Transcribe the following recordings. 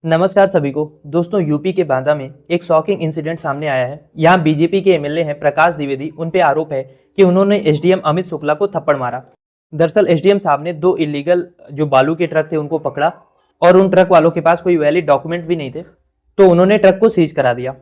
नमस्कार सभी को। दोस्तों, यूपी के बांदा में एक शॉकिंग इंसिडेंट सामने आया है। यहाँ बीजेपी के एमएलए हैं प्रकाश द्विवेदी, उन पे आरोप है कि उन्होंने एसडीएम अमित शुक्ला को थप्पड़ मारा। दरअसल एसडीएम साहब ने दो इलीगल जो बालू के ट्रक थे उनको पकड़ा और उन ट्रक वालों के पास कोई वैलिड डॉक्यूमेंट भी नहीं थे, तो उन्होंने ट्रक को सीज करा दिया।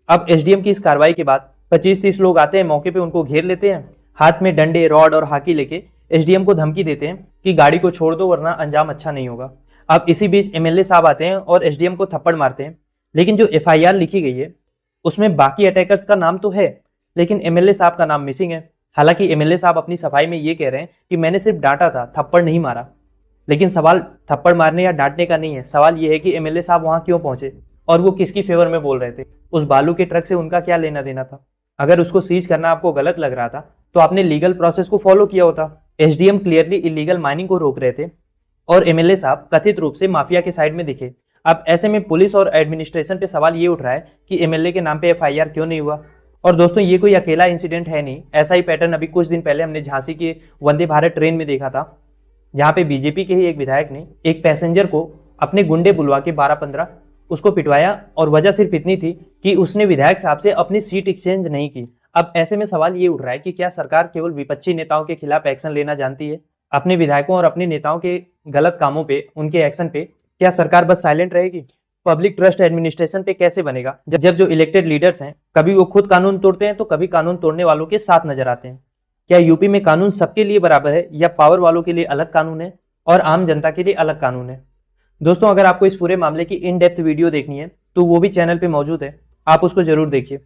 अब एसडीएम की इस कार्रवाई के बाद 25-30 लोग आते हैं, मौके पे उनको घेर लेते हैं, हाथ में डंडे, रॉड और हाकी लेके एसडीएम को धमकी देते हैं कि गाड़ी को छोड़ दो वरना अंजाम अच्छा नहीं होगा। अब इसी बीच एमएलए साहब आते हैं और एसडीएम को थप्पड़ मारते हैं। लेकिन जो एफआईआर लिखी गई है उसमें बाकी अटैकर्स का नाम तो है, लेकिन एमएलए साहब का नाम मिसिंग है। हालांकि एमएलए साहब अपनी सफाई में ये कह रहे हैं कि मैंने सिर्फ डांटा था, थप्पड़ नहीं मारा। लेकिन सवाल थप्पड़ मारने या डांटने का नहीं है, सवाल ये है कि एमएलए साहब वहां क्यों पहुंचे और वो किसकी फेवर में बोल रहे थे। उस बालू के ट्रक से उनका क्या लेना देना था? अगर उसको सीज करना आपको गलत लग रहा था तो आपने लीगल प्रोसेस को फॉलो किया होता। एसडीएम क्लियरली इलीगल माइनिंग को रोक रहे थे और एमएलए साहब कथित रूप से माफिया के साइड में दिखे। अब ऐसे में पुलिस और एडमिनिस्ट्रेशन पे सवाल ये उठ रहा है कि एमएलए के नाम पे एफआईआर क्यों नहीं हुआ। और दोस्तों, ये कोई अकेला इंसिडेंट है नहीं, ऐसा ही पैटर्न अभी कुछ दिन पहले हमने झांसी के वंदे भारत ट्रेन में देखा था, जहां पे बीजेपी के ही एक विधायक ने एक पैसेंजर को अपने गुंडे बुलवा के 12-15 उसको पिटवाया और वजह सिर्फ इतनी थी कि उसने विधायक साहब से अपनी सीट एक्सचेंज नहीं की। अब ऐसे में सवाल ये उठ रहा है कि क्या सरकार केवल विपक्षी नेताओं के खिलाफ एक्शन लेना जानती है? अपने विधायकों और अपने नेताओं के गलत कामों पे, उनके एक्शन पे क्या सरकार बस साइलेंट रहेगी? पब्लिक ट्रस्ट एडमिनिस्ट्रेशन पे कैसे बनेगा जब जो इलेक्टेड लीडर्स हैं कभी वो खुद कानून तोड़ते हैं तो कभी कानून तोड़ने वालों के साथ नजर आते हैं? क्या यूपी में कानून सबके लिए बराबर है या पावर वालों के लिए अलग कानून है और आम जनता के लिए अलग कानून है? दोस्तों, अगर आपको इस पूरे मामले की इन डेप्थ वीडियो देखनी है तो वो भी चैनल पे मौजूद है, आप उसको जरूर देखिए।